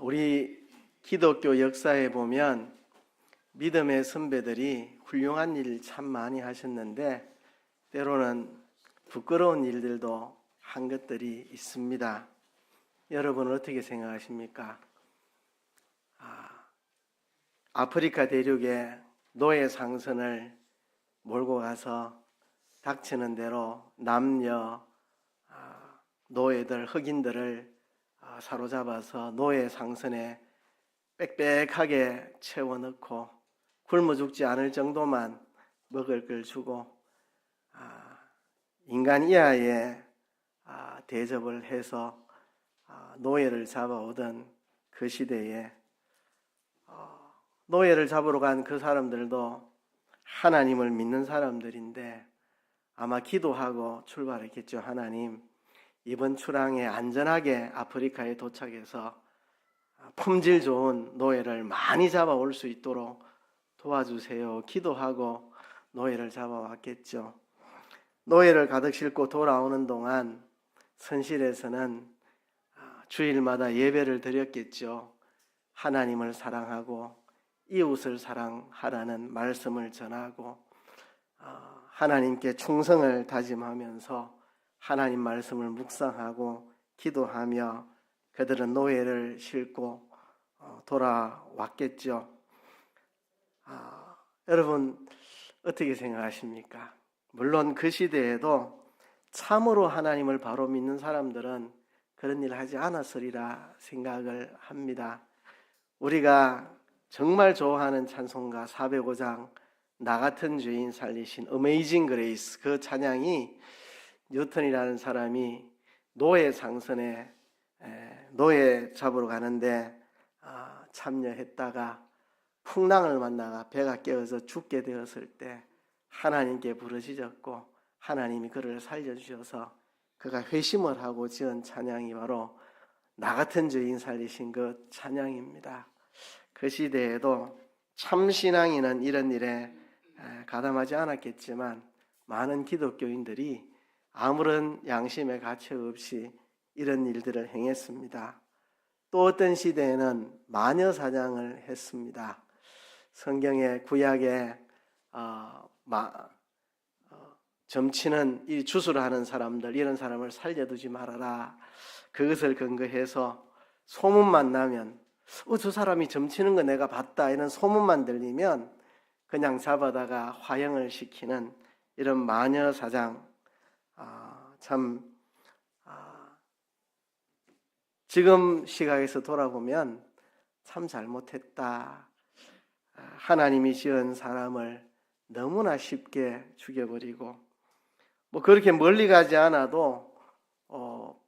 우리 기독교 역사에 보면 믿음의 선배들이 훌륭한 일 참 많이 하셨는데 때로는 부끄러운 일들도 한 것들이 있습니다. 여러분은 어떻게 생각하십니까? 아프리카 대륙에 노예 상선을 몰고 가서 닥치는 대로 남녀 노예들, 흑인들을 사로잡아서 노예 상선에 빽빽하게 채워넣고 굶어 죽지 않을 정도만 먹을 걸 주고 인간 이하의 대접을 해서 노예를 잡아오던 그 시대에 노예를 잡으러 간 그 사람들도 하나님을 믿는 사람들인데 아마 기도하고 출발했겠죠. 하나님, 이번 출항에 안전하게 아프리카에 도착해서 품질 좋은 노예를 많이 잡아올 수 있도록 도와주세요. 기도하고 노예를 잡아왔겠죠. 노예를 가득 싣고 돌아오는 동안 선실에서는 주일마다 예배를 드렸겠죠. 하나님을 사랑하고 이웃을 사랑하라는 말씀을 전하고 하나님께 충성을 다짐하면서 하나님 말씀을 묵상하고 기도하며 그들은 노예를 싣고 돌아왔겠죠. 여러분 어떻게 생각하십니까? 물론 그 시대에도 참으로 하나님을 바로 믿는 사람들은 그런 일을 하지 않았으리라 생각을 합니다. 우리가 정말 좋아하는 찬송가 405장 나 같은 죄인 살리신 어메이징 그레이스, 그 찬양이 뉴턴이라는 사람이 노예 상선에 노예 잡으러 가는데 참여했다가 풍랑을 만나가 배가 깨어서 죽게 되었을 때 하나님께 부르짖었고 하나님이 그를 살려주셔서 그가 회심을 하고 지은 찬양이 바로 나 같은 죄인 살리신 그 찬양입니다. 그 시대에도 참신앙인은 이런 일에 가담하지 않았겠지만 많은 기독교인들이 아무런 양심의 가책 없이 이런 일들을 행했습니다. 또 어떤 시대에는 마녀 사냥을 했습니다. 성경의 구약에 점치는 이 주술을 하는 사람들, 이런 사람을 살려두지 말아라. 그것을 근거해서 소문만 나면 저 사람이 점치는 거 내가 봤다, 이런 소문만 들리면 그냥 잡아다가 화형을 시키는 이런 마녀 사장, 지금 시각에서 돌아보면 참 잘못했다. 하나님이 지은 사람을 너무나 쉽게 죽여버리고, 그렇게 멀리 가지 않아도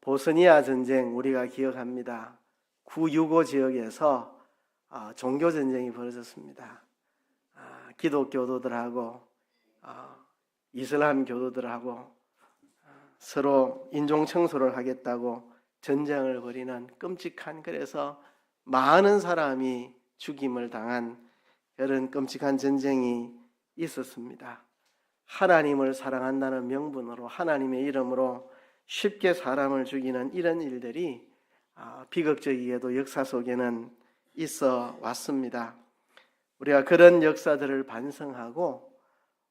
보스니아 전쟁 우리가 기억합니다. 965 지역에서 종교 전쟁이 벌어졌습니다. 기독교도들하고 이슬람 교도들하고 서로 인종 청소를 하겠다고 전쟁을 벌이는 끔찍한, 그래서 많은 사람이 죽임을 당한 그런 끔찍한 전쟁이 있었습니다. 하나님을 사랑한다는 명분으로 하나님의 이름으로 쉽게 사람을 죽이는 이런 일들이 비극적이게도 역사 속에는 있어 왔습니다. 우리가 그런 역사들을 반성하고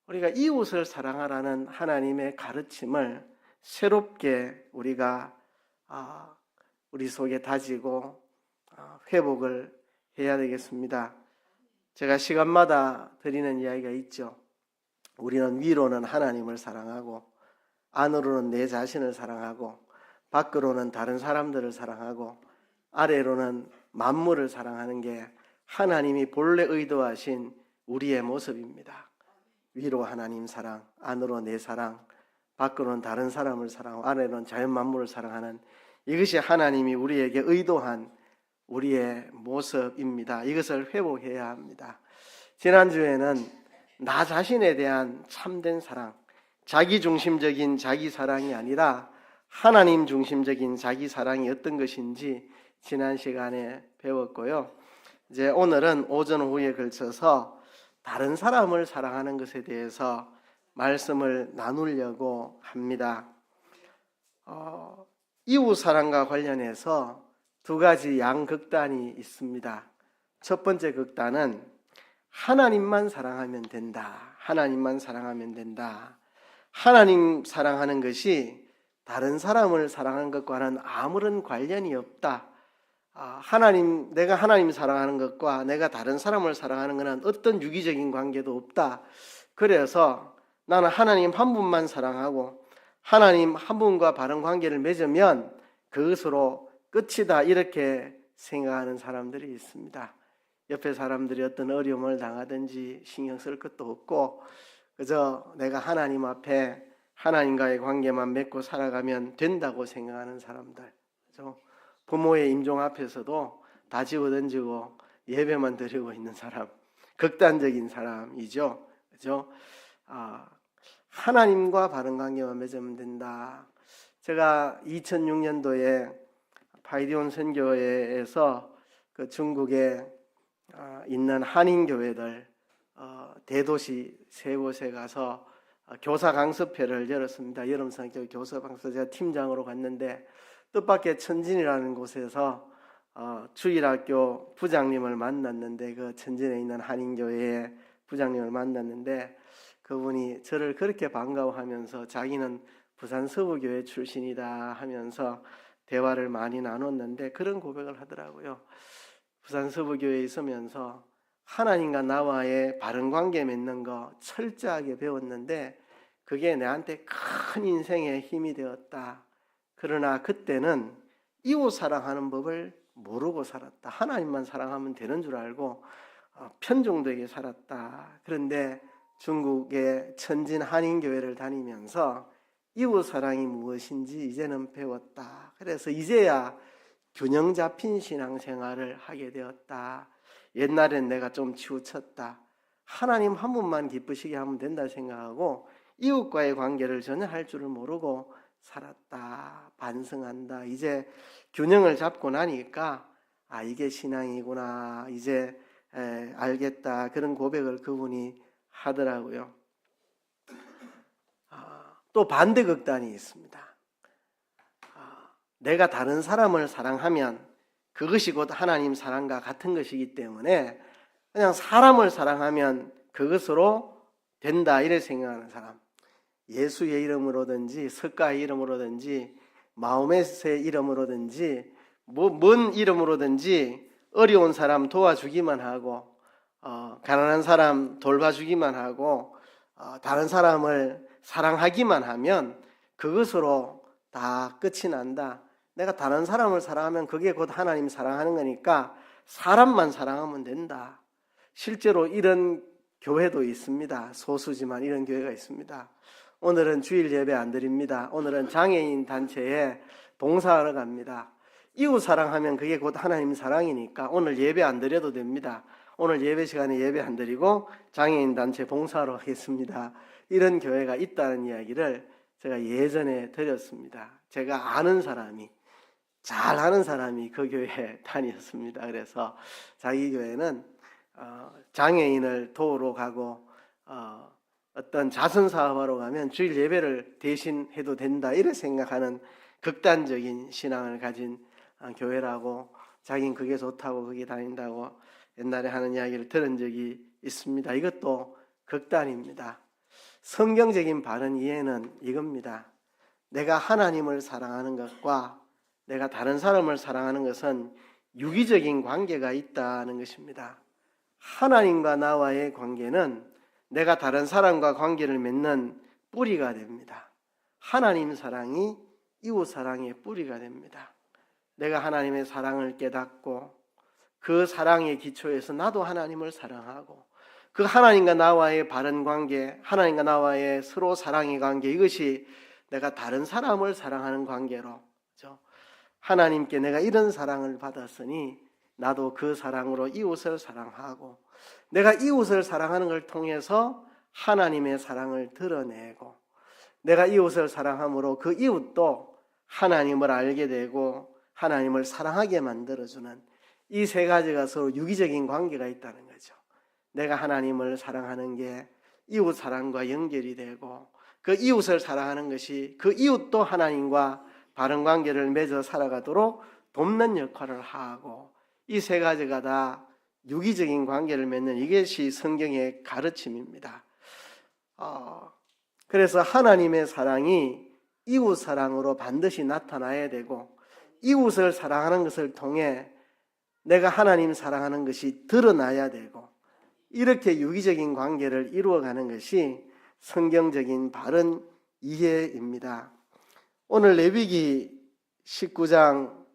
우리가 이웃을 사랑하라는 하나님의 가르침을 새롭게 우리가 우리 속에 다지고 회복을 해야 되겠습니다. 제가 시간마다 드리는 이야기가 있죠. 우리는 위로는 하나님을 사랑하고 안으로는 내 자신을 사랑하고 밖으로는 다른 사람들을 사랑하고 아래로는 만물을 사랑하는 게 하나님이 본래 의도하신 우리의 모습입니다. 위로 하나님 사랑, 안으로 내 사랑, 밖으로는 다른 사람을 사랑하고 아래로는 자연 만물을 사랑하는, 이것이 하나님이 우리에게 의도한 우리의 모습입니다. 이것을 회복해야 합니다. 지난주에는 나 자신에 대한 참된 사랑, 자기 중심적인 자기 사랑이 아니라 하나님 중심적인 자기 사랑이 어떤 것인지 지난 시간에 배웠고요. 이제 오늘은 오전 오후에 걸쳐서 다른 사람을 사랑하는 것에 대해서 말씀을 나누려고 합니다. 이웃 사랑과 관련해서 두 가지 양극단이 있습니다. 첫 번째 극단은 하나님만 사랑하면 된다. 하나님만 사랑하면 된다. 하나님 사랑하는 것이 다른 사람을 사랑하는 것과는 아무런 관련이 없다. 내가 하나님 사랑하는 것과 내가 다른 사람을 사랑하는 것은 어떤 유기적인 관계도 없다. 그래서 나는 하나님 한 분만 사랑하고 하나님 한 분과 바른 관계를 맺으면 그것으로 끝이다, 이렇게 생각하는 사람들이 있습니다. 옆에 사람들이 어떤 어려움을 당하든지 신경 쓸 것도 없고 그저 내가 하나님 앞에 하나님과의 관계만 맺고 살아가면 된다고 생각하는 사람들, 그죠? 부모의 임종 앞에서도 다 집어던지고 예배만 드리고 있는 사람, 극단적인 사람이죠, 그죠? 하나님과 바른 관계만 맺으면 된다. 제가 2006년도에 파이디온 선교회에서 그 중국에 있는 한인교회들 대도시 세 곳에 가서 교사 강습회를 열었습니다. 여름 성격 교사 강습, 제가 팀장으로 갔는데 뜻밖의 천진이라는 곳에서 주일학교 부장님을 만났는데, 그 천진에 있는 한인교회의 부장님을 만났는데 그분이 저를 그렇게 반가워하면서 자기는 부산 서부교회 출신이다 하면서 대화를 많이 나눴는데 그런 고백을 하더라고요. 부산 서부교회에 있으면서 하나님과 나와의 바른 관계 맺는 거 철저하게 배웠는데 그게 내한테 큰 인생의 힘이 되었다. 그러나 그때는 이웃 사랑하는 법을 모르고 살았다. 하나님만 사랑하면 되는 줄 알고 편종되게 살았다. 그런데 중국의 천진 한인교회를 다니면서 이웃 사랑이 무엇인지 이제는 배웠다. 그래서 이제야 균형 잡힌 신앙생활을 하게 되었다. 옛날엔 내가 좀 치우쳤다. 하나님 한 분만 기쁘시게 하면 된다 생각하고 이웃과의 관계를 전혀 할 줄을 모르고 살았다. 반성한다. 이제 균형을 잡고 나니까 이게 신앙이구나. 이제 알겠다. 그런 고백을 그분이 하더라고요. 또 반대 극단이 있습니다. 내가 다른 사람을 사랑하면 그것이 곧 하나님 사랑과 같은 것이기 때문에 그냥 사람을 사랑하면 그것으로 된다, 이래 생각하는 사람. 예수의 이름으로든지 석가의 이름으로든지 마호메스의 이름으로든지 뭔 이름으로든지 어려운 사람 도와주기만 하고 가난한 사람 돌봐주기만 하고 다른 사람을 사랑하기만 하면 그것으로 다 끝이 난다. 내가 다른 사람을 사랑하면 그게 곧 하나님 사랑하는 거니까 사람만 사랑하면 된다. 실제로 이런 교회도 있습니다. 소수지만 이런 교회가 있습니다. 오늘은 주일 예배 안 드립니다. 오늘은 장애인 단체에 봉사하러 갑니다. 이웃 사랑하면 그게 곧 하나님 사랑이니까 오늘 예배 안 드려도 됩니다. 오늘 예배 시간에 예배 안 드리고 장애인 단체 봉사하러 가겠습니다. 이런 교회가 있다는 이야기를 제가 예전에 드렸습니다. 제가 아는 사람이, 잘 아는 사람이 그 교회에 다녔습니다. 그래서 자기 교회는 장애인을 도우러 가고 어떤 자선사업하러 가면 주일 예배를 대신 해도 된다, 이렇게 생각하는 극단적인 신앙을 가진 교회라고, 자기는 그게 좋다고 거기 다닌다고 옛날에 하는 이야기를 들은 적이 있습니다. 이것도 극단입니다. 성경적인 바른 이해는 이겁니다. 내가 하나님을 사랑하는 것과 내가 다른 사람을 사랑하는 것은 유기적인 관계가 있다는 것입니다. 하나님과 나와의 관계는 내가 다른 사람과 관계를 맺는 뿌리가 됩니다. 하나님 사랑이 이웃 사랑의 뿌리가 됩니다. 내가 하나님의 사랑을 깨닫고 그 사랑의 기초에서 나도 하나님을 사랑하고 그 하나님과 나와의 바른 관계, 하나님과 나와의 서로 사랑의 관계, 이것이 내가 다른 사람을 사랑하는 관계로, 그렇죠? 하나님께 내가 이런 사랑을 받았으니 나도 그 사랑으로 이웃을 사랑하고 내가 이웃을 사랑하는 걸 통해서 하나님의 사랑을 드러내고 내가 이웃을 사랑함으로 그 이웃도 하나님을 알게 되고 하나님을 사랑하게 만들어주는 이 세 가지가 서로 유기적인 관계가 있다는 거죠. 내가 하나님을 사랑하는 게 이웃 사랑과 연결이 되고 그 이웃을 사랑하는 것이 그 이웃도 하나님과 바른 관계를 맺어 살아가도록 돕는 역할을 하고, 이 세 가지가 다 유기적인 관계를 맺는 이것이 성경의 가르침입니다. 그래서 하나님의 사랑이 이웃 사랑으로 반드시 나타나야 되고, 이웃을 사랑하는 것을 통해 내가 하나님 사랑하는 것이 드러나야 되고, 이렇게 유기적인 관계를 이루어가는 것이 성경적인 바른 이해입니다. 오늘 레위기 19장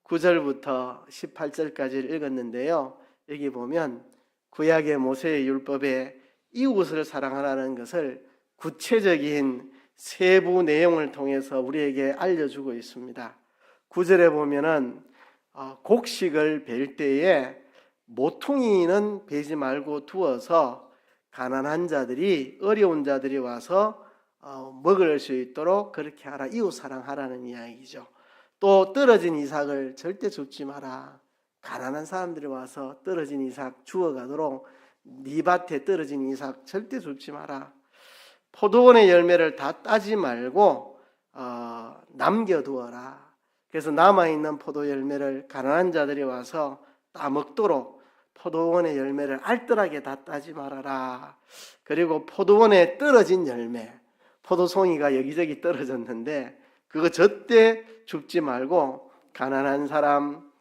9절부터 18절까지를 읽었는데요. 여기 보면 구약의 모세의 율법에 이웃을 사랑하라는 것을 구체적인 세부 내용을 통해서 우리에게 알려주고 있습니다. 9절에 보면은 곡식을 벨 때에 모퉁이는 베지 말고 두어서 가난한 자들이, 어려운 자들이 와서 먹을 수 있도록 그렇게 하라. 이웃 사랑하라는 이야기죠. 또 떨어진 이삭을 절대 줍지 마라. 가난한 사람들이 와서 떨어진 이삭 주워가도록 네 밭에 떨어진 이삭 절대 줍지 마라. 포도원의 열매를 다 따지 말고 남겨두어라. 그래서 남아있는 포도 열매를 가난한 자들이 와서 따먹도록 포도원의 열매를 알뜰하게 다 따지 말아라. 그리고 포도원에 떨어진 열매, 포도송이가 여기저기 떨어졌는데 그거 절대 줍지 말고 가난한 사람,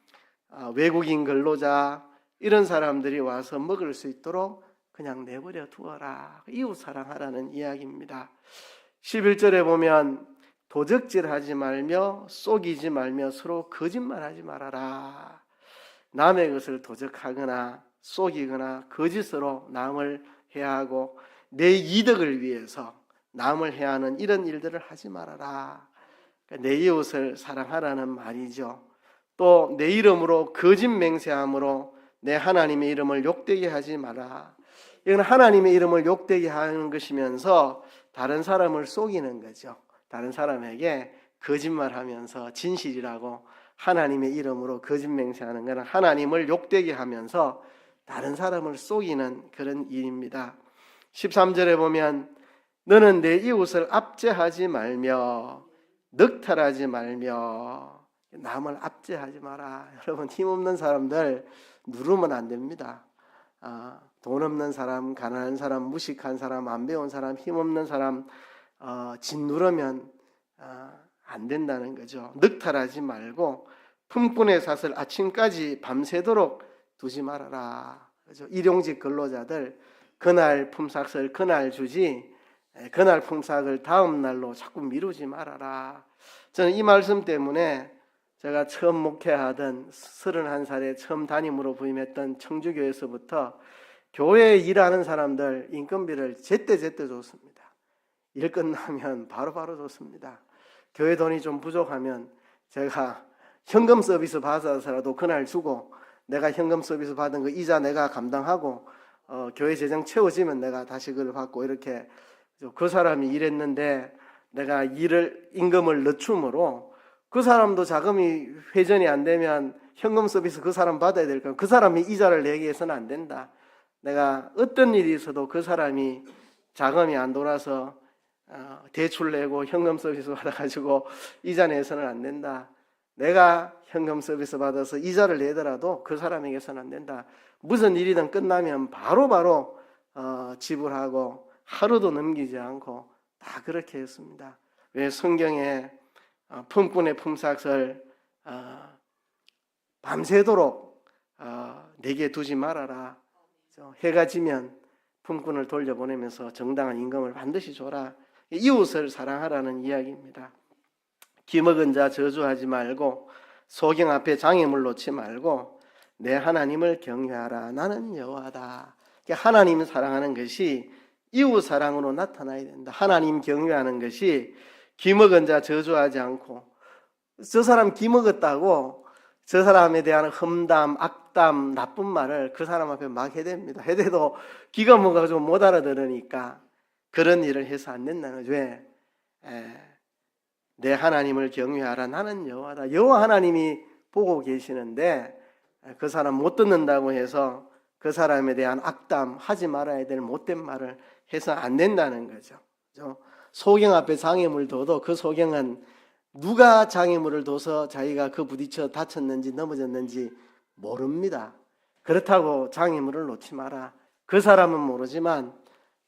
외국인 근로자 이런 사람들이 와서 먹을 수 있도록 그냥 내버려 두어라. 이웃 사랑하라는 이야기입니다. 11절에 보면 도적질하지 말며 속이지 말며 서로 거짓말하지 말아라. 남의 것을 도적하거나 속이거나 거짓으로 남을 해하고 내 이득을 위해서 남을 해하는 이런 일들을 하지 말아라. 내 이웃을 사랑하라는 말이죠. 또 내 이름으로 거짓 맹세함으로 내 하나님의 이름을 욕되게 하지 마라. 이건 하나님의 이름을 욕되게 하는 것이면서 다른 사람을 속이는 거죠. 다른 사람에게 거짓말하면서 진실이라고 하나님의 이름으로 거짓 맹세하는 것은 하나님을 욕되게 하면서 다른 사람을 속이는 그런 일입니다. 13절에 보면 너는 내 이웃을 압제하지 말며 넉탈하지 말며. 남을 압제하지 마라. 여러분, 힘없는 사람들 누르면 안 됩니다. 돈 없는 사람, 가난한 사람, 무식한 사람, 안 배운 사람, 힘없는 사람 짓누르면 안 된다는 거죠. 넉탈하지 말고 품꾼의 삿을 아침까지 밤새도록 두지 말아라. 그죠? 일용직 근로자들 그날 품삯을 그날 주지 그날 품삯을 다음 날로 자꾸 미루지 말아라. 저는 이 말씀 때문에 제가 처음 목회하던 31살에 처음 담임으로 부임했던 청주교회에서부터 교회에 일하는 사람들 인건비를 제때제때 줬습니다. 일 끝나면 바로바로 줬습니다. 교회 돈이 좀 부족하면 제가 현금 서비스 받아서라도 그날 주고, 내가 현금 서비스 받은 거 이자 내가 감당하고 교회 재정 채워지면 내가 다시 그걸 받고, 이렇게 그 사람이 일했는데 내가 임금을 늦춤으로 그 사람도 자금이 회전이 안 되면 현금 서비스 그 사람 받아야 될 거야. 그 사람이 이자를 내게 해서는 안 된다. 내가 어떤 일이 있어도 그 사람이 자금이 안 돌아서 대출 내고 현금 서비스 받아가지고 이자 내서는 안 된다. 내가 현금 서비스 받아서 이자를 내더라도 그 사람에게서는 안 된다. 무슨 일이든 끝나면 바로바로 지불하고 하루도 넘기지 않고 다 그렇게 했습니다. 왜 성경에 품꾼의 품삯을 밤새도록 내게 두지 말아라. 해가 지면 품꾼을 돌려보내면서 정당한 임금을 반드시 줘라. 이웃을 사랑하라는 이야기입니다. 기먹은 자 저주하지 말고 소경 앞에 장애물 놓지 말고 내 하나님을 경외하라. 나는 여호와다. 하나님 사랑하는 것이 이웃 사랑으로 나타나야 된다. 하나님 경외하는 것이 기먹은 자 저주하지 않고, 저 사람 기먹었다고 저 사람에 대한 험담, 악담, 나쁜 말을 그 사람 앞에 막 해댑니다. 해대도 기가 먹어가지고 못 알아들으니까 그런 일을 해서 안 된다는 거죠. 왜? 내 하나님을 경외하라. 나는 여호와다. 여호와 하나님이 보고 계시는데 그 사람 못 듣는다고 해서 그 사람에 대한 악담, 하지 말아야 될 못된 말을 해서 안 된다는 거죠. 소경 앞에 장애물 둬도 그 소경은 누가 장애물을 둬서 자기가 그 부딪혀 다쳤는지 넘어졌는지 모릅니다. 그렇다고 장애물을 놓지 마라. 그 사람은 모르지만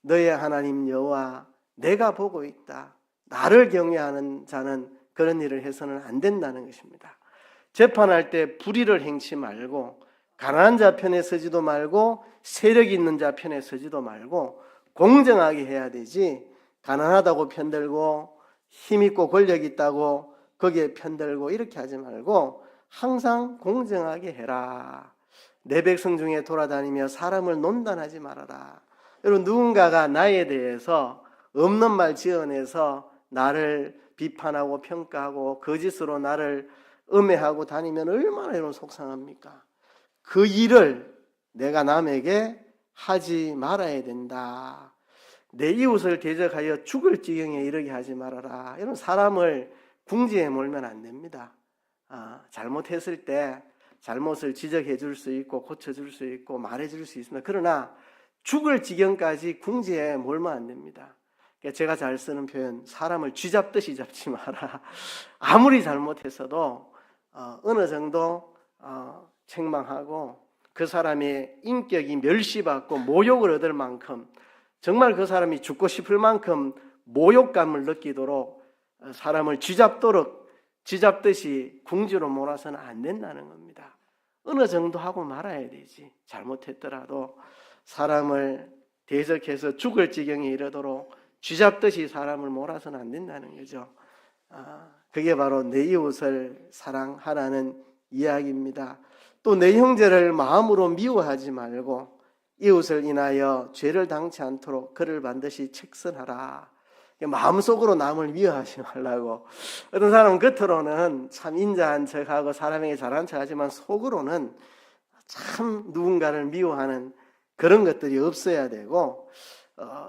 너의 하나님 여호와 내가 보고 있다. 나를 경외하는 자는 그런 일을 해서는 안 된다는 것입니다. 재판할 때 불의를 행치 말고 가난한 자 편에 서지도 말고 세력 있는 자 편에 서지도 말고 공정하게 해야 되지, 가난하다고 편들고 힘 있고 권력 있다고 거기에 편들고 이렇게 하지 말고 항상 공정하게 해라. 내 백성 중에 돌아다니며 사람을 논단하지 말아라. 여러분, 누군가가 나에 대해서 없는 말 지어내서 나를 비판하고 평가하고 거짓으로 나를 음해하고 다니면 얼마나 여러분 속상합니까? 그 일을 내가 남에게 하지 말아야 된다. 내 이웃을 대적하여 죽을 지경에 이르게 하지 말아라. 이런 사람을 궁지에 몰면 안 됩니다. 잘못했을 때 잘못을 지적해 줄 수 있고 고쳐줄 수 있고 말해 줄 수 있습니다. 그러나 죽을 지경까지 궁지에 몰면 안 됩니다. 제가 잘 쓰는 표현, 사람을 쥐잡듯이 잡지 마라. 아무리 잘못했어도 어느 정도 책망하고 그 사람의 인격이 멸시받고 모욕을 얻을 만큼, 정말 그 사람이 죽고 싶을 만큼 모욕감을 느끼도록 사람을 쥐잡듯이 궁지로 몰아서는 안 된다는 겁니다. 어느 정도 하고 말아야 되지. 잘못했더라도 사람을 대적해서 죽을 지경에 이르도록 쥐잡듯이 사람을 몰아서는 안 된다는 거죠. 그게 바로 내 이웃을 사랑하라는 이야기입니다. 또 내 형제를 마음으로 미워하지 말고 이웃을 인하여 죄를 당치 않도록 그를 반드시 책선하라. 마음속으로 남을 미워하지 말라고. 어떤 사람은 겉으로는 참 인자한 척하고 사람에게 잘한 척하지만 속으로는 참 누군가를 미워하는 그런 것들이 없어야 되고,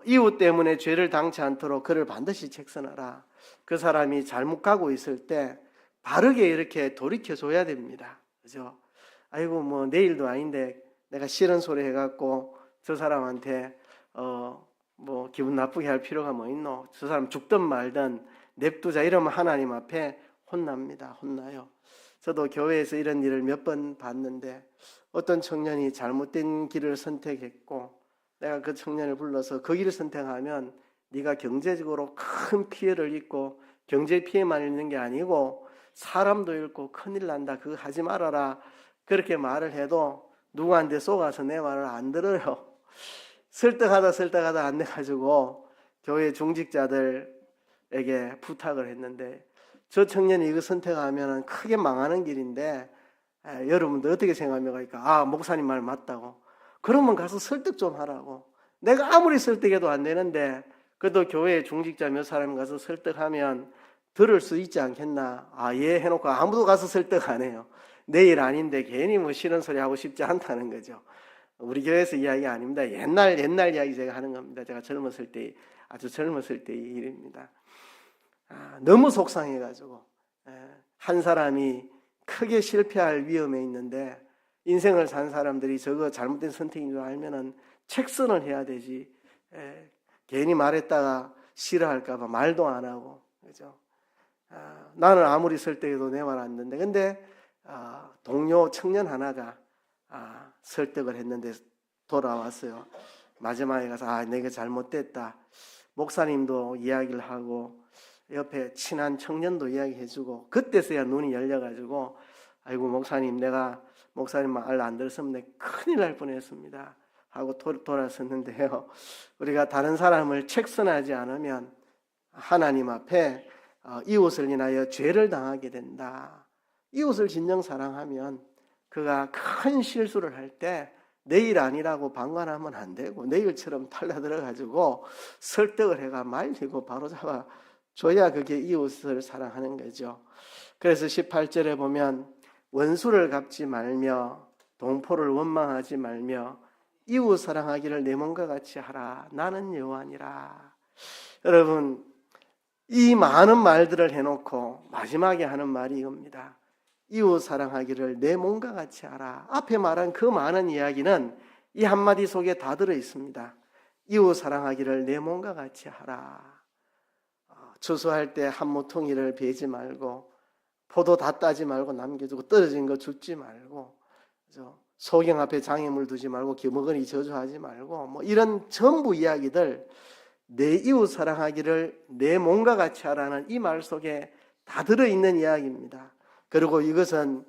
이웃 때문에 죄를 당치 않도록 그를 반드시 책선하라. 그 사람이 잘못 가고 있을 때 바르게 이렇게 돌이켜줘야 됩니다. 그죠? 아이고 뭐 내일도 아닌데 내가 싫은 소리 해갖고 저 사람한테 뭐 기분 나쁘게 할 필요가 뭐 있노? 저 사람 죽든 말든 냅두자 이러면 하나님 앞에 혼납니다. 혼나요. 저도 교회에서 이런 일을 몇 번 봤는데, 어떤 청년이 잘못된 길을 선택했고 내가 그 청년을 불러서 그 길을 선택하면 네가 경제적으로 큰 피해를 입고 경제 피해만 있는 게 아니고 사람도 잃고 큰일 난다. 그거 하지 말아라. 그렇게 말을 해도 누구한테 속아서 내 말을 안 들어요. 설득하다 안 돼가지고 교회 중직자들에게 부탁을 했는데, 저 청년이 이거 선택하면 크게 망하는 길인데 여러분들 어떻게 생각합니까? 목사님 말 맞다고. 그러면 가서 설득 좀 하라고. 내가 아무리 설득해도 안 되는데 그래도 교회 중직자 몇 사람이 가서 설득하면 들을 수 있지 않겠나. 예 해놓고 아무도 가서 설득 안 해요. 내일 아닌데 괜히 뭐 싫은 소리 하고 싶지 않다는 거죠. 우리 교회에서 이야기 아닙니다. 옛날 이야기 제가 하는 겁니다. 제가 아주 젊었을 때의 일입니다. 너무 속상해가지고 한 사람이 크게 실패할 위험에 있는데 인생을 산 사람들이 저거 잘못된 선택인 줄 알면은 책선을 해야 되지. 괜히 말했다가 싫어할까봐 말도 안 하고, 그죠? 나는 아무리 설득해도 내 말 안 듣는데, 근데 동료 청년 하나가 설득을 했는데 돌아왔어요. 마지막에 가서 내가 잘못됐다. 목사님도 이야기를 하고 옆에 친한 청년도 이야기해주고, 그때서야 눈이 열려가지고 아이고 목사님, 내가 목사님 말 안 들었으면 큰일 날 뻔했습니다 하고 돌아섰는데요. 우리가 다른 사람을 책선하지 않으면 하나님 앞에 이웃을 인하여 죄를 당하게 된다. 이웃을 진정 사랑하면 그가 큰 실수를 할 때 내일 아니라고 방관하면 안 되고 내일처럼 달라들어가지고 설득을 해가 말리고 바로잡아 줘야 그게 이웃을 사랑하는 거죠. 그래서 18절에 보면 원수를 갚지 말며 동포를 원망하지 말며 이웃 사랑하기를 내 몸과 같이 하라. 나는 여호와니라. 여러분, 이 많은 말들을 해놓고 마지막에 하는 말이 이겁니다. 이웃 사랑하기를 내 몸과 같이 하라. 앞에 말한 그 많은 이야기는 이 한마디 속에 다 들어 있습니다. 이웃 사랑하기를 내 몸과 같이 하라. 추수할 때 한 모퉁이를 베지 말고 포도 다 따지 말고 남겨두고 떨어진 거 줍지 말고 소경 앞에 장애물 두지 말고 기머거니 저주하지 말고 뭐 이런 전부 이야기들 내 이웃 사랑하기를 내 몸과 같이 하라는 이 말 속에 다 들어있는 이야기입니다. 그리고 이것은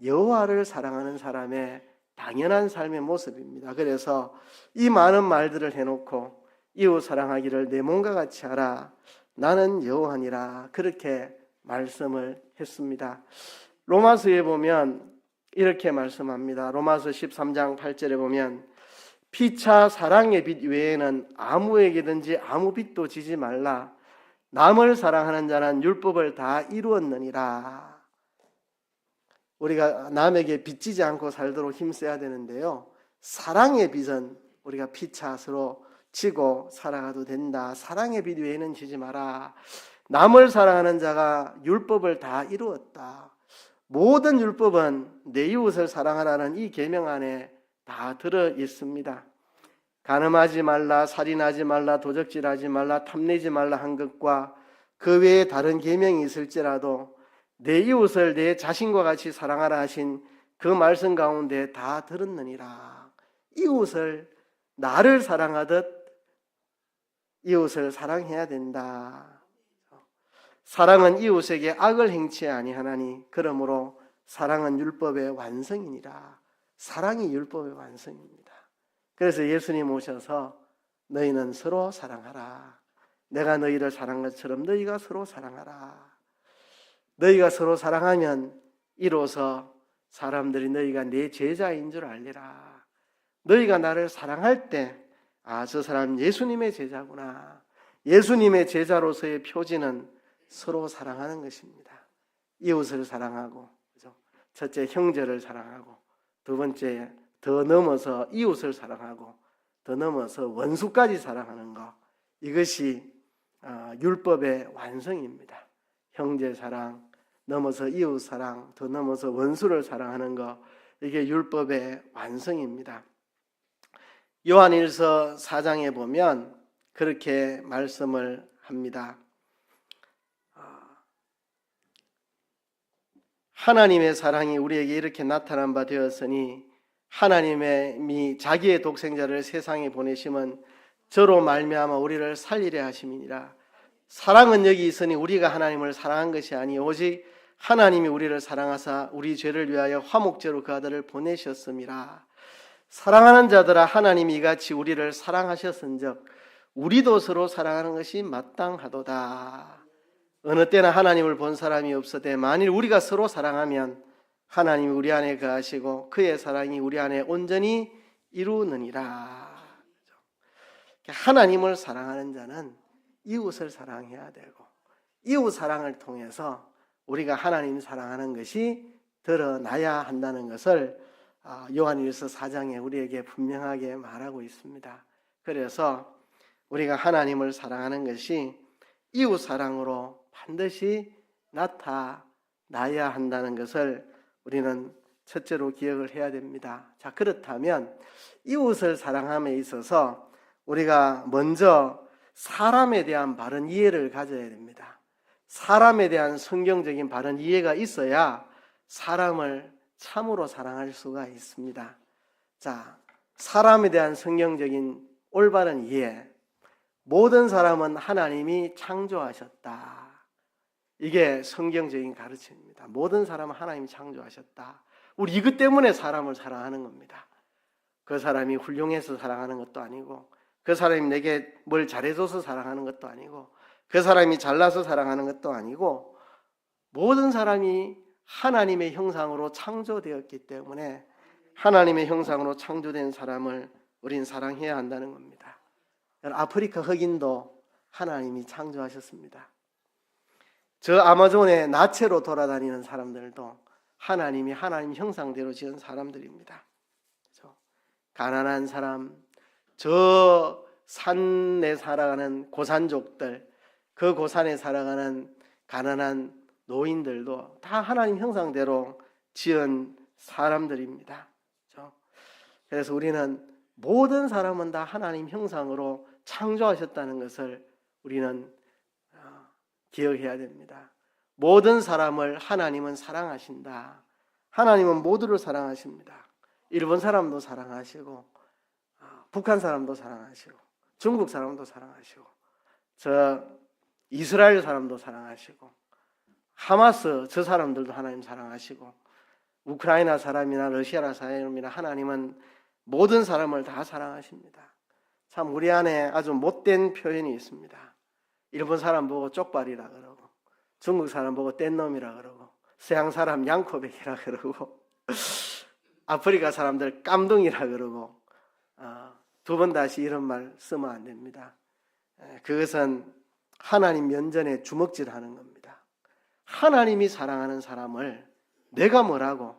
여호와를 사랑하는 사람의 당연한 삶의 모습입니다. 그래서 이 많은 말들을 해놓고 이웃 사랑하기를 내 몸과 같이 하라. 나는 여호와니라. 그렇게 말씀을 했습니다. 로마서에 보면 이렇게 말씀합니다. 로마서 13장 8절에 보면 피차 사랑의 빛 외에는 아무에게든지 아무 빛도 지지 말라. 남을 사랑하는 자는 율법을 다 이루었느니라. 우리가 남에게 빚지지 않고 살도록 힘써야 되는데요. 사랑의 빛은 우리가 피차 서로 지고 살아가도 된다. 사랑의 빛 외에는 지지 마라. 남을 사랑하는 자가 율법을 다 이루었다. 모든 율법은 내 이웃을 사랑하라는 이 계명 안에 다 들어 있습니다. 간음하지 말라, 살인하지 말라, 도적질하지 말라, 탐내지 말라 한 것과 그 외에 다른 계명이 있을지라도 내 이웃을 내 자신과 같이 사랑하라 하신 그 말씀 가운데 다 들었느니라. 이웃을 나를 사랑하듯 이웃을 사랑해야 된다. 사랑은 이웃에게 악을 행치 아니하나니 그러므로 사랑은 율법의 완성이니라. 사랑이 율법의 완성입니다. 그래서 예수님 오셔서 너희는 서로 사랑하라. 내가 너희를 사랑한 것처럼 너희가 서로 사랑하라. 너희가 서로 사랑하면 이로써 사람들이 너희가 내 제자인 줄 알리라. 너희가 나를 사랑할 때 저 사람 예수님의 제자구나. 예수님의 제자로서의 표지는 서로 사랑하는 것입니다. 이웃을 사랑하고, 그죠? 첫째 형제를 사랑하고, 두 번째 더 넘어서 이웃을 사랑하고, 더 넘어서 원수까지 사랑하는 것. 이것이 율법의 완성입니다. 형제 사랑, 넘어서 이웃 사랑, 더 넘어서 원수를 사랑하는 것. 이게 율법의 완성입니다. 요한일서 4장에 보면 그렇게 말씀을 합니다. 하나님의 사랑이 우리에게 이렇게 나타난 바 되었으니 하나님이 자기의 독생자를 세상에 보내심은 저로 말미암아 우리를 살리려 하심이니라. 사랑은 여기 있으니 우리가 하나님을 사랑한 것이 아니 오직 하나님이 우리를 사랑하사 우리 죄를 위하여 화목제로 그 아들을 보내셨음이라. 사랑하는 자들아 하나님이 이같이 우리를 사랑하셨은즉 우리도 서로 사랑하는 것이 마땅하도다. 어느 때나 하나님을 본 사람이 없어되 만일 우리가 서로 사랑하면 하나님이 우리 안에 거하시고 그의 사랑이 우리 안에 온전히 이루느니라. 하나님을 사랑하는 자는 이웃을 사랑해야 되고 이웃 사랑을 통해서 우리가 하나님 사랑하는 것이 드러나야 한다는 것을 요한일서 4장에 우리에게 분명하게 말하고 있습니다. 그래서 우리가 하나님을 사랑하는 것이 이웃 사랑으로 반드시 나타나야 한다는 것을 우리는 첫째로 기억을 해야 됩니다. 자, 그렇다면 이웃을 사랑함에 있어서 우리가 먼저 사람에 대한 바른 이해를 가져야 됩니다. 사람에 대한 성경적인 바른 이해가 있어야 사람을 참으로 사랑할 수가 있습니다. 자, 사람에 대한 성경적인 올바른 이해. 모든 사람은 하나님이 창조하셨다. 이게 성경적인 가르침입니다. 모든 사람은 하나님이 창조하셨다. 우리 이것 때문에 사람을 사랑하는 겁니다. 그 사람이 훌륭해서 사랑하는 것도 아니고 그 사람이 내게 뭘 잘해줘서 사랑하는 것도 아니고 그 사람이 잘나서 사랑하는 것도 아니고 모든 사람이 하나님의 형상으로 창조되었기 때문에 하나님의 형상으로 창조된 사람을 우린 사랑해야 한다는 겁니다. 아프리카 흑인도 하나님이 창조하셨습니다. 저 아마존에 나체로 돌아다니는 사람들도 하나님이 하나님 형상대로 지은 사람들입니다. 그렇죠? 가난한 사람, 저 산에 살아가는 고산족들, 그 고산에 살아가는 가난한 노인들도 다 하나님 형상대로 지은 사람들입니다. 그렇죠? 그래서 우리는 모든 사람은 다 하나님 형상으로 창조하셨다는 것을 우리는 기억해야 됩니다. 모든 사람을 하나님은 사랑하신다. 하나님은 모두를 사랑하십니다. 일본 사람도 사랑하시고 북한 사람도 사랑하시고 중국 사람도 사랑하시고 저 이스라엘 사람도 사랑하시고 하마스 저 사람들도 하나님 사랑하시고 우크라이나 사람이나 러시아 사람이나 하나님은 모든 사람을 다 사랑하십니다. 참 우리 안에 아주 못된 표현이 있습니다. 일본 사람 보고 쪽발이라 그러고 중국 사람 보고 뗀놈이라 그러고 서양 사람 양코백이라 그러고 아프리카 사람들 깜둥이라 그러고 두 번 다시 이런 말 쓰면 안 됩니다. 그것은 하나님 면전에 주먹질하는 겁니다. 하나님이 사랑하는 사람을 내가 뭐라고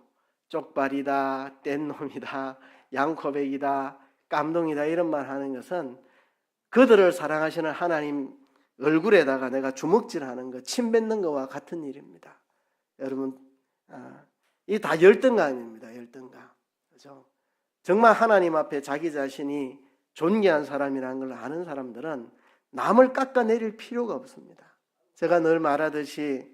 쪽발이다, 뗀놈이다, 양코백이다, 깜둥이다 이런 말 하는 것은 그들을 사랑하시는 하나님 얼굴에다가 내가 주먹질하는 것, 침 뱉는 것과 같은 일입니다. 여러분, 이 다 열등감입니다. 열등감. 그렇죠? 정말 하나님 앞에 자기 자신이 존귀한 사람이라는 걸 아는 사람들은 남을 깎아내릴 필요가 없습니다. 제가 늘 말하듯이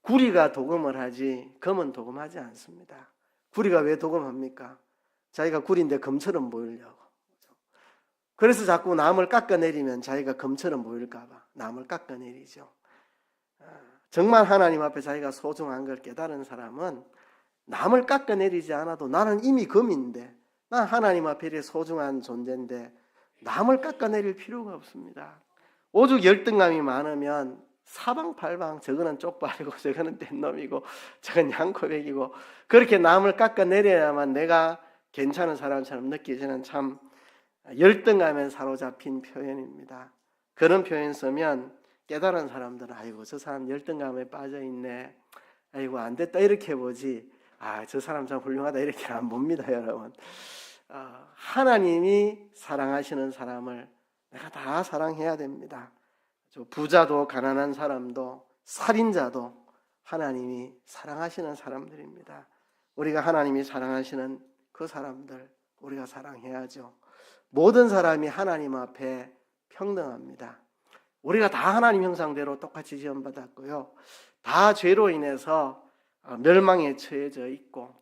구리가 도금을 하지 금은 도금하지 않습니다. 구리가 왜 도금합니까? 자기가 구리인데 금처럼 보이려고. 그래서 자꾸 남을 깎아내리면 자기가 금처럼 보일까 봐 남을 깎아내리죠. 정말 하나님 앞에 자기가 소중한 걸 깨달은 사람은 남을 깎아내리지 않아도 나는 이미 금인데 난 하나님 앞에 이렇게 소중한 존재인데 남을 깎아내릴 필요가 없습니다. 오죽 열등감이 많으면 사방팔방 저거는 쪽발이고 저거는 뗀놈이고 저건 양코백이고 그렇게 남을 깎아내려야만 내가 괜찮은 사람처럼 느껴지는 참 열등감에 사로잡힌 표현입니다. 그런 표현 쓰면 깨달은 사람들은 아이고 저 사람 열등감에 빠져있네, 아이고 안 됐다 이렇게 보지 저 사람 참 훌륭하다 이렇게 안 봅니다. 여러분, 하나님이 사랑하시는 사람을 내가 다 사랑해야 됩니다. 부자도 가난한 사람도 살인자도 하나님이 사랑하시는 사람들입니다. 우리가 하나님이 사랑하시는 그 사람들 우리가 사랑해야죠. 모든 사람이 하나님 앞에 평등합니다. 우리가 다 하나님 형상대로 똑같이 지음받았고요. 다 죄로 인해서 멸망에 처해져 있고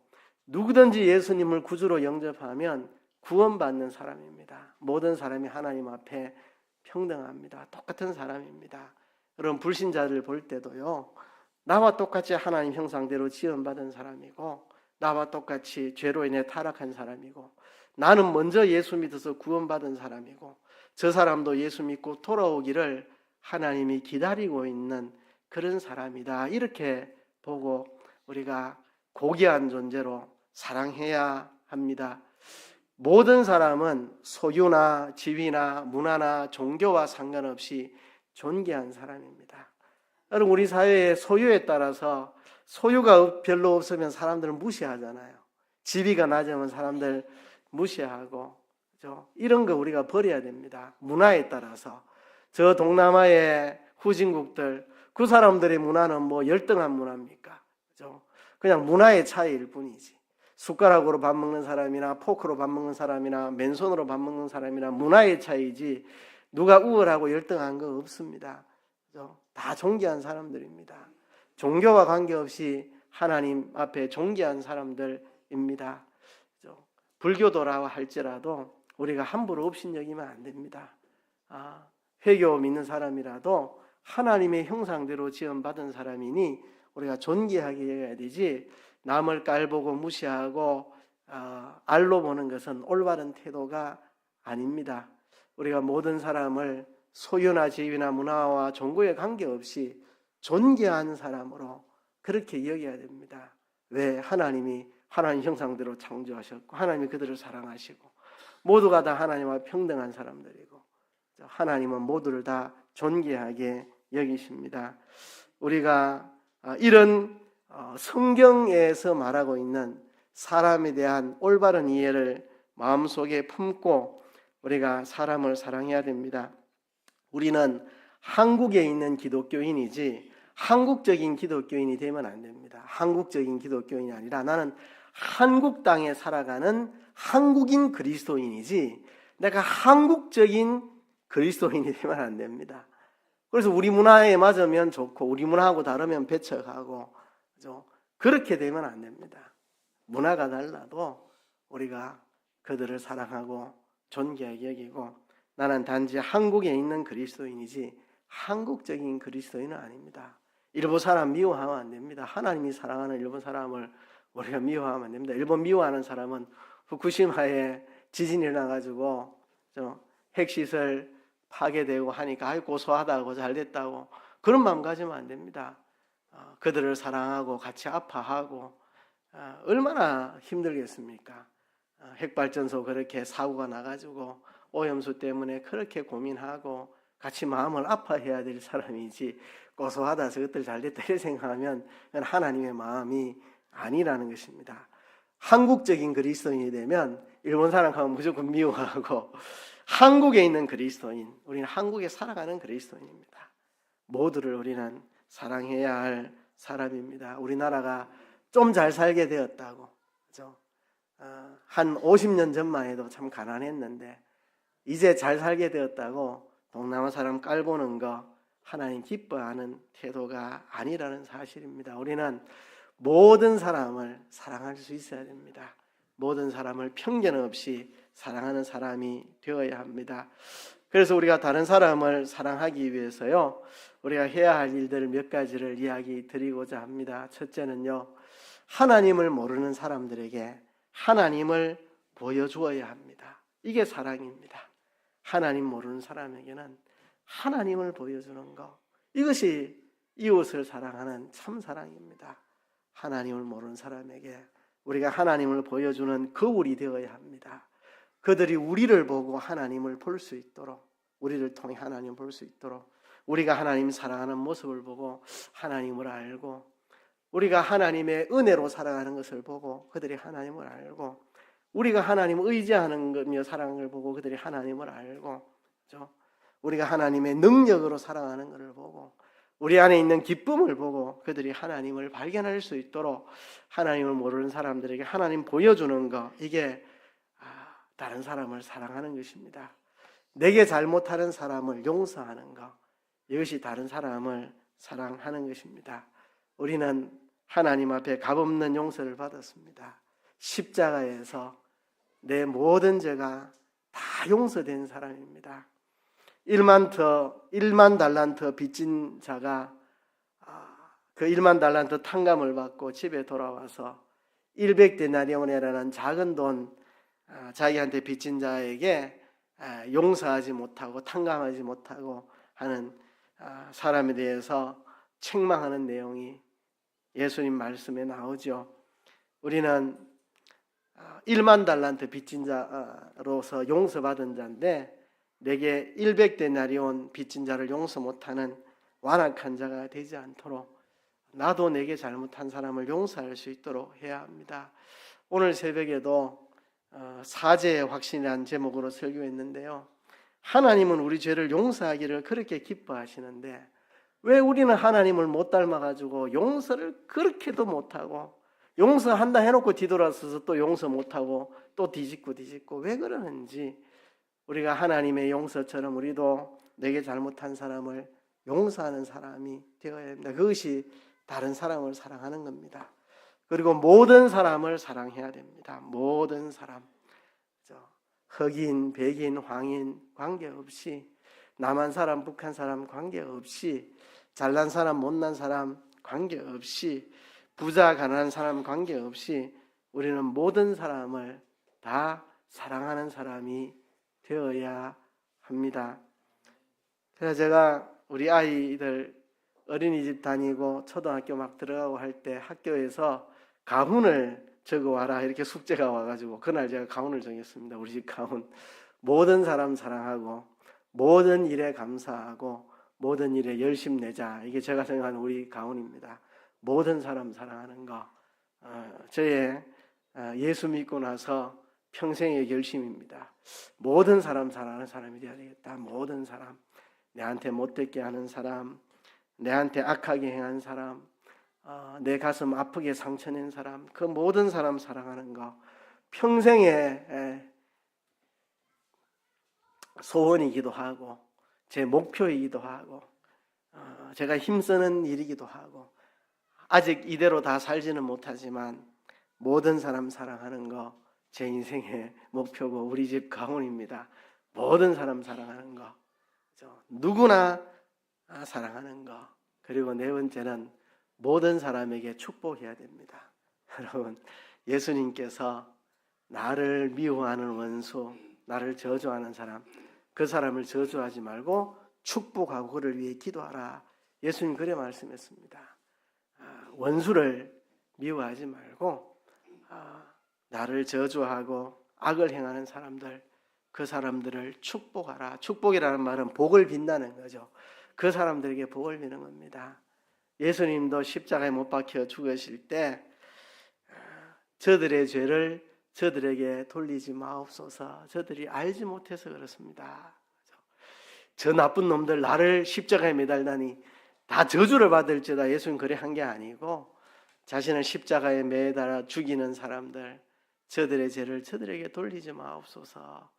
누구든지 예수님을 구주로 영접하면 구원받는 사람입니다. 모든 사람이 하나님 앞에 평등합니다. 똑같은 사람입니다. 여러분, 불신자를 볼 때도요, 나와 똑같이 하나님 형상대로 지음받은 사람이고 나와 똑같이 죄로 인해 타락한 사람이고 나는 먼저 예수 믿어서 구원받은 사람이고 저 사람도 예수 믿고 돌아오기를 하나님이 기다리고 있는 그런 사람이다. 이렇게 보고 우리가 고귀한 존재로 사랑해야 합니다. 모든 사람은 소유나 지위나 문화나 종교와 상관없이 존귀한 사람입니다. 여러분, 우리 사회의 소유에 따라서 소유가 별로 없으면 사람들은 무시하잖아요. 지위가 낮으면 사람들 무시하고, 그렇죠? 이런 거 우리가 버려야 됩니다. 문화에 따라서. 저 동남아의 후진국들, 그 사람들의 문화는 뭐 열등한 문화입니까? 그렇죠? 그냥 문화의 차이일 뿐이지. 숟가락으로 밥 먹는 사람이나 포크로 밥 먹는 사람이나 맨손으로 밥 먹는 사람이나 문화의 차이지 누가 우월하고 열등한 거 없습니다. 그렇죠? 다 존귀한 사람들입니다. 종교와 관계없이 하나님 앞에 존귀한 사람들입니다. 그렇죠? 불교도라고 할지라도 우리가 함부로 업신여기면 안 됩니다. 회교 믿는 사람이라도 하나님의 형상대로 지음받은 사람이니 우리가 존귀하게 여겨야 되지 남을 깔보고 무시하고 알로 보는 것은 올바른 태도가 아닙니다. 우리가 모든 사람을 소유나 지위나 문화와 종교에 관계없이 존귀한 사람으로 그렇게 여겨야 됩니다. 왜? 하나님이 하나님 형상대로 창조하셨고 하나님이 그들을 사랑하시고 모두가 다 하나님과 평등한 사람들이고 하나님은 모두를 다 존귀하게 여기십니다. 우리가 이런 성경에서 말하고 있는 사람에 대한 올바른 이해를 마음속에 품고 우리가 사람을 사랑해야 됩니다. 우리는 한국에 있는 기독교인이지 한국적인 기독교인이 되면 안 됩니다. 한국적인 기독교인이 아니라 나는 한국 땅에 살아가는 한국인 그리스도인이지 내가 한국적인 그리스도인이 되면 안 됩니다. 그래서 우리 문화에 맞으면 좋고 우리 문화하고 다르면 배척하고, 그죠? 그렇게 되면 안 됩니다. 문화가 달라도 우리가 그들을 사랑하고 존귀하게 여기고, 나는 단지 한국에 있는 그리스도인이지 한국적인 그리스도인은 아닙니다. 일본 사람 미워하면 안 됩니다. 하나님이 사랑하는 일본 사람을 우리가 미워하면 안 됩니다. 일본 미워하는 사람은 후쿠시마에 지진이 일어나가지고 핵시설 파괴되고 하니까 아이 고소하다고 잘됐다고 그런 마음 가지면 안 됩니다. 그들을 사랑하고 같이 아파하고, 얼마나 힘들겠습니까? 핵발전소 그렇게 사고가 나가지고 오염수 때문에 그렇게 고민하고 같이 마음을 아파해야 될 사람이지, 고소하다 저것들 잘됐다 이렇게 생각하면 그건 하나님의 마음이 아니라는 것입니다. 한국적인 그리스도인이 되면 일본 사람 가면 무조건 미워하고, 한국에 있는 그리스도인, 우리는 한국에 살아가는 그리스도인입니다. 모두를 우리는 사랑해야 할 사람입니다. 우리나라가 좀 잘 살게 되었다고, 그죠? 한 50년 전만 해도 참 가난했는데 이제 잘 살게 되었다고 동남아 사람 깔보는 거 하나님 기뻐하는 태도가 아니라는 사실입니다. 우리는 모든 사람을 사랑할 수 있어야 됩니다. 모든 사람을 편견 없이 사랑하는 사람이 되어야 합니다. 그래서 우리가 다른 사람을 사랑하기 위해서요, 우리가 해야 할 일들 몇 가지를 이야기 드리고자 합니다. 첫째는요, 하나님을 모르는 사람들에게 하나님을 보여주어야 합니다. 이게 사랑입니다. 하나님 모르는 사람에게는 하나님을 보여주는 것, 이것이 이웃을 사랑하는 참 사랑입니다. 하나님을 모르는 사람에게 우리가 하나님을 보여주는 거울이 되어야 합니다. 그들이 우리를 보고 하나님을 볼 수 있도록, 우리를 통해 하나님을 볼 수 있도록, 우리가 하나님 사랑하는 모습을 보고 하나님을 알고, 우리가 하나님의 은혜로 살아가는 것을 보고 그들이 하나님을 알고, 우리가 하나님을 의지하는 것며 사랑하는 걸 보고 그들이 하나님을 알고, 그렇죠? 우리가 하나님의 능력으로 살아가는 것을 보고 우리 안에 있는 기쁨을 보고 그들이 하나님을 발견할 수 있도록 하나님을 모르는 사람들에게 하나님 보여주는 것, 이게 다른 사람을 사랑하는 것입니다. 내게 잘못하는 사람을 용서하는 것, 이것이 다른 사람을 사랑하는 것입니다. 우리는 하나님 앞에 값없는 용서를 받았습니다. 십자가에서 내 모든 죄가 다 용서된 사람입니다. 1만 달란트 빚진 자가 그 1만 달란트 탕감을 받고 집에 돌아와서 100데나리온이라는 작은 돈 자기한테 빚진 자에게 용서하지 못하고 탕감하지 못하고 하는 사람에 대해서 책망하는 내용이 예수님 말씀에 나오죠. 우리는 1만 달란트 빚진 자로서 용서받은 자인데, 내게 100데나리온 빚진 자를 용서 못하는 완악한 자가 되지 않도록 나도 내게 잘못한 사람을 용서할 수 있도록 해야 합니다. 오늘 새벽에도 사죄의 확신이라는 제목으로 설교했는데요, 하나님은 우리 죄를 용서하기를 그렇게 기뻐하시는데 왜 우리는 하나님을 못 닮아가지고 용서를 그렇게도 못하고, 용서한다 해놓고 뒤돌아서서 또 용서 못하고 또 뒤집고 왜 그러는지, 우리가 하나님의 용서처럼 우리도 내게 잘못한 사람을 용서하는 사람이 되어야 합니다. 그것이 다른 사람을 사랑하는 겁니다. 그리고 모든 사람을 사랑해야 됩니다. 모든 사람, 흑인, 백인, 황인 관계없이, 남한 사람, 북한 사람 관계없이, 잘난 사람, 못난 사람 관계없이, 부자, 가난한 사람 관계없이 우리는 모든 사람을 다 사랑하는 사람이 되어야 합니다. 그래서 제가 우리 아이들 어린이집 다니고 초등학교 막 들어가고 할 때 학교에서 가훈을 적어와라 이렇게 숙제가 와가지고 그날 제가 가훈을 정했습니다. 우리 집 가훈. 모든 사람 사랑하고 모든 일에 감사하고 모든 일에 열심 내자. 이게 제가 생각하는 우리 가훈입니다. 모든 사람 사랑하는 거. 저의 예수 믿고 나서 평생의 결심입니다. 모든 사람 사랑하는 사람이 되어야 되겠다. 모든 사람, 내한테 못되게 하는 사람, 내한테 악하게 행한 사람, 내 가슴 아프게 상처낸 사람, 그 모든 사람 사랑하는 거 평생의 소원이기도 하고 제 목표이기도 하고, 제가 힘쓰는 일이기도 하고 아직 이대로 다 살지는 못하지만 모든 사람 사랑하는 거 제 인생의 목표고 우리 집 가문입니다. 모든 사람 사랑하는 거, 누구나 사랑하는 거. 그리고 네 번째는 모든 사람에게 축복해야 됩니다. 여러분, 예수님께서 나를 미워하는 원수, 나를 저주하는 사람, 그 사람을 저주하지 말고 축복하고 그를 위해 기도하라. 예수님 그래 말씀했습니다. 원수를 미워하지 말고 나를 저주하고 악을 행하는 사람들, 그 사람들을 축복하라. 축복이라는 말은 복을 빈다는 거죠. 그 사람들에게 복을 비는 겁니다. 예수님도 십자가에 못 박혀 죽으실 때 저들의 죄를 저들에게 돌리지 마옵소서. 저들이 알지 못해서 그렇습니다. 저 나쁜 놈들 나를 십자가에 매달다니 다 저주를 받을지다. 예수님 그래 한 게 아니고 자신을 십자가에 매달아 죽이는 사람들, 저들의 죄를 저들에게 돌리지 마옵소서.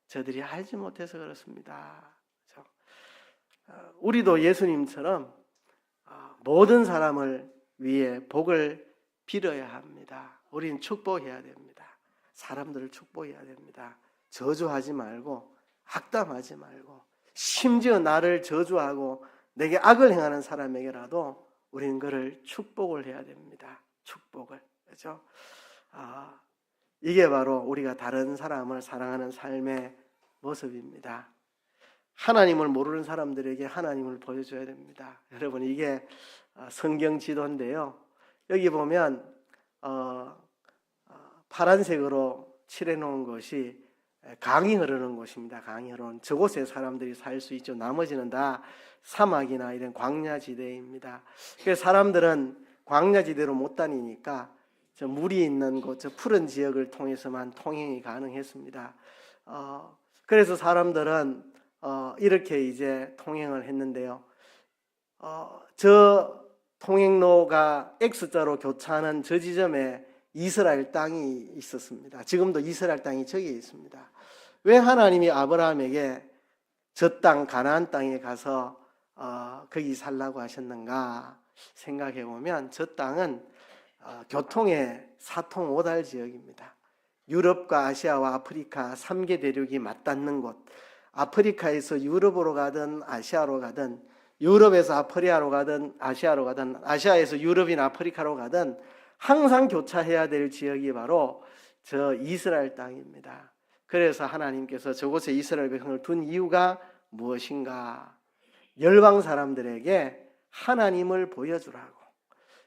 저들이 알지 못해서 그렇습니다. 우리도 예수님처럼 모든 사람을 위해 복을 빌어야 합니다. 우리는 축복해야 됩니다. 사람들을 축복해야 됩니다. 저주하지 말고 악담하지 말고 심지어 나를 저주하고 내게 악을 행하는 사람에게라도 우리는 그를 축복을 해야 됩니다. 축복을. 그렇죠? 이게 바로 우리가 다른 사람을 사랑하는 삶의 모습입니다. 하나님을 모르는 사람들에게 하나님을 보여줘야 됩니다. 여러분, 이게 성경 지도인데요. 여기 보면 파란색으로 칠해놓은 것이 강이 흐르는 곳입니다. 강이 흐르는 저곳에 사람들이 살 수 있죠. 나머지는 다 사막이나 이런 광야지대입니다. 그래서 사람들은 광야지대로 못 다니니까 저 물이 있는 곳, 저 푸른 지역을 통해서만 통행이 가능했습니다. 그래서 사람들은 이렇게 이제 통행을 했는데요. 저 통행로가 X자로 교차하는 저 지점에 이스라엘 땅이 있었습니다. 지금도 이스라엘 땅이 저기에 있습니다. 왜 하나님이 아브라함에게 저 땅, 가나안 땅에 가서 거기 살라고 하셨는가 생각해 보면 저 땅은 교통의 사통오달 지역입니다. 유럽과 아시아와 아프리카 3개 대륙이 맞닿는 곳, 아프리카에서 유럽으로 가든 아시아로 가든, 유럽에서 아프리카로 가든 아시아로 가든, 아시아에서 유럽이나 아프리카로 가든 항상 교차해야 될 지역이 바로 저 이스라엘 땅입니다. 그래서 하나님께서 저곳에 이스라엘 백성을 둔 이유가 무엇인가? 열방 사람들에게 하나님을 보여주라고.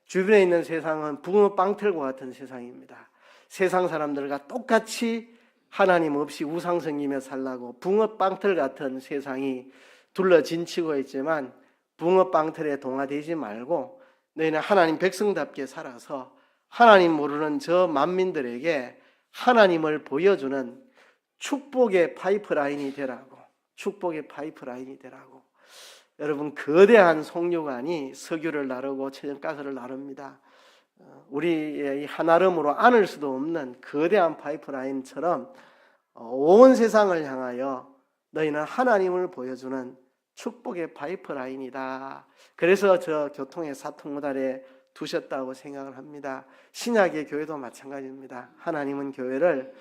주변에 있는 세상은 붕어 빵틀과 같은 세상입니다. 세상 사람들과 똑같이 하나님 없이 우상 섬기며 살라고 붕어 빵틀 같은 세상이 둘러진치고 있지만 붕어 빵틀에 동화되지 말고 너희는 하나님 백성답게 살아서 하나님 모르는 저 만민들에게 하나님을 보여주는 축복의 파이프라인이 되라고. 축복의 파이프라인이 되라고. 여러분, 거대한 송유관이 석유를 나르고 천연가스를 나릅니다. 우리의 한 알음으로 안을 수도 없는 거대한 파이프라인처럼 온 세상을 향하여 너희는 하나님을 보여주는 축복의 파이프라인이다. 그래서 저 교통의 사통무달에 두셨다고 생각을 합니다. 신약의 교회도 마찬가지입니다. 하나님은 교회를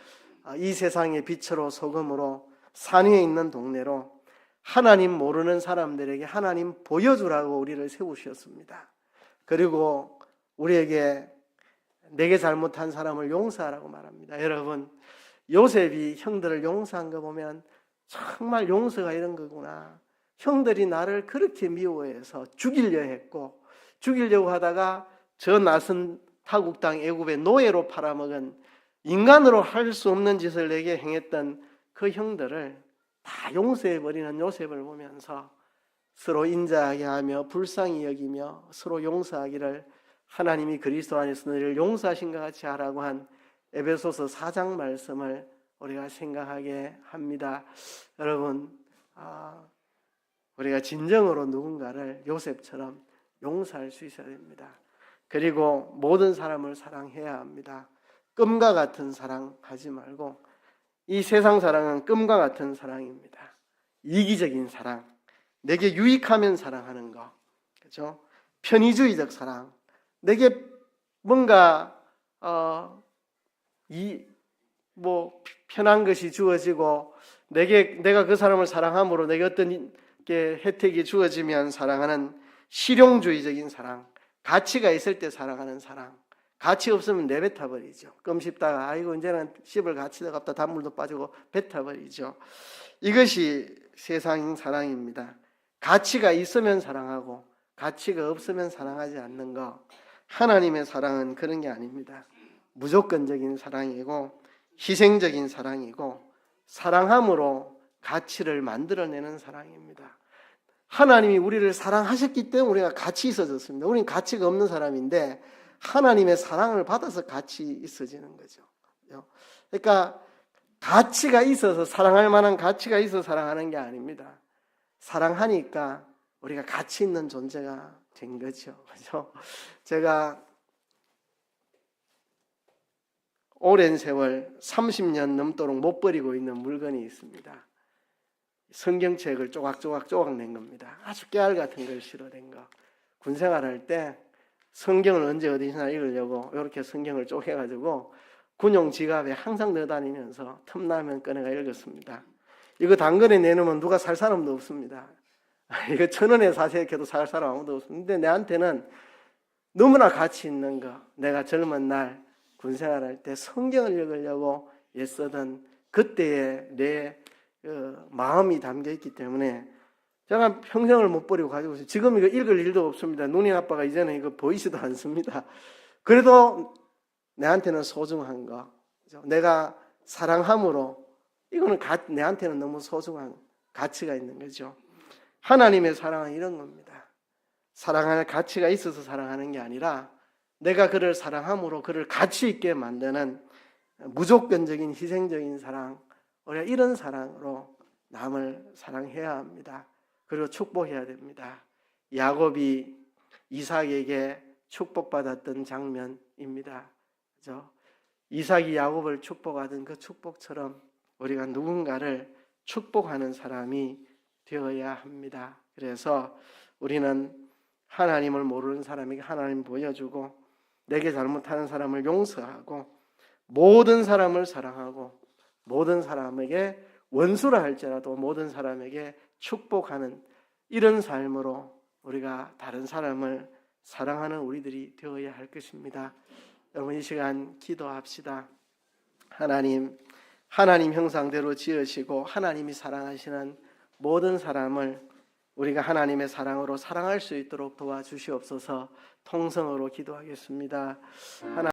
이 세상의 빛으로 소금으로 산 위에 있는 동네로 하나님 모르는 사람들에게 하나님 보여주라고 우리를 세우셨습니다. 그리고 우리에게 내게 잘못한 사람을 용서하라고 말합니다. 여러분, 요셉이 형들을 용서한 거 보면 정말 용서가 이런 거구나. 형들이 나를 그렇게 미워해서 죽이려 했고 죽이려고 하다가 저 낯선 타국 땅 애굽의 노예로 팔아먹은 인간으로 할 수 없는 짓을 내게 행했던 그 형들을 다 용서해버리는 요셉을 보면서 서로 인자하게 하며 불쌍히 여기며 서로 용서하기를 하나님이 그리스도 안에서 너희를 용서하신 것 같이 하라고 한 에베소서 4장 말씀을 우리가 생각하게 합니다. 여러분, 우리가 진정으로 누군가를 요셉처럼 용서할 수 있어야 됩니다. 그리고 모든 사람을 사랑해야 합니다. 끔과 같은 사랑하지 말고, 이 세상 사랑은 끔과 같은 사랑입니다. 이기적인 사랑, 내게 유익하면 사랑하는 거, 그죠? 편의주의적 사랑. 내게 뭔가 편한 것이 주어지고 내가 그 사람을 사랑함으로 내게 어떤 게 혜택이 주어지면 사랑하는 실용주의적인 사랑. 가치가 있을 때 사랑하는 사랑. 가치 없으면 내뱉어 버리죠. 껌 씹다가 아이고 이제는 씹을 가치가 없다. 단물도 빠지고 뱉어 버리죠. 이것이 세상 사랑입니다. 가치가 있으면 사랑하고 가치가 없으면 사랑하지 않는 것. 하나님의 사랑은 그런 게 아닙니다. 무조건적인 사랑이고 희생적인 사랑이고 사랑함으로 가치를 만들어내는 사랑입니다. 하나님이 우리를 사랑하셨기 때문에 우리가 같이 있어졌습니다. 우리는 가치가 없는 사람인데 하나님의 사랑을 받아서 같이 있어지는 거죠. 그러니까 가치가 있어서 사랑할 만한 가치가 있어서 사랑하는 게 아닙니다. 사랑하니까 우리가 가치 있는 존재가 된 거죠. 그렇죠? 제가 오랜 세월 30년 넘도록 못 버리고 있는 물건이 있습니다. 성경책을 조각조각 낸 겁니다. 아주 깨알 같은 글씨로 된 거. 군생활할 때 성경을 언제 어디서나 읽으려고 이렇게 성경을 쪼개가지고 군용 지갑에 항상 넣어 다니면서 틈나면 꺼내가 읽었습니다. 이거 당근에 내놓으면 누가 살 사람도 없습니다. 이거 1,000원에 사세요 해도 살 사람 아무도 없습니다. 근데 내한테는 너무나 가치 있는 거. 내가 젊은 날 군생활할 때 성경을 읽으려고 애쓰던 그때의 내 마음이 담겨 있기 때문에 제가 평생을 못 버리고 가지고 있어요. 지금 이거 읽을 일도 없습니다. 눈이 나빠가 이제는 이거 보이지도 않습니다. 그래도 내한테는 소중한 거. 내가 사랑함으로 이거는 내한테는 너무 소중한 가치가 있는 거죠. 하나님의 사랑은 이런 겁니다. 사랑할 가치가 있어서 사랑하는 게 아니라 내가 그를 사랑함으로 그를 가치 있게 만드는 무조건적인 희생적인 사랑. 우리가 이런 사랑으로 남을 사랑해야 합니다. 그리고 축복해야 됩니다. 야곱이 이삭에게 축복받았던 장면입니다. 그렇죠? 이삭이 야곱을 축복하던 그 축복처럼 우리가 누군가를 축복하는 사람이 되어야 합니다. 그래서 우리는 하나님을 모르는 사람에게 하나님 보여주고 내게 잘못하는 사람을 용서하고 모든 사람을 사랑하고 모든 사람에게 원수라 할지라도 모든 사람에게 축복하는 이런 삶으로 우리가 다른 사람을 사랑하는 우리들이 되어야 할 것입니다. 여러분 이 시간 기도합시다. 하나님 형상대로 지으시고 하나님이 사랑하시는 모든 사람을 우리가 하나님의 사랑으로 사랑할 수 있도록 도와주시옵소서. 통성으로 기도하겠습니다.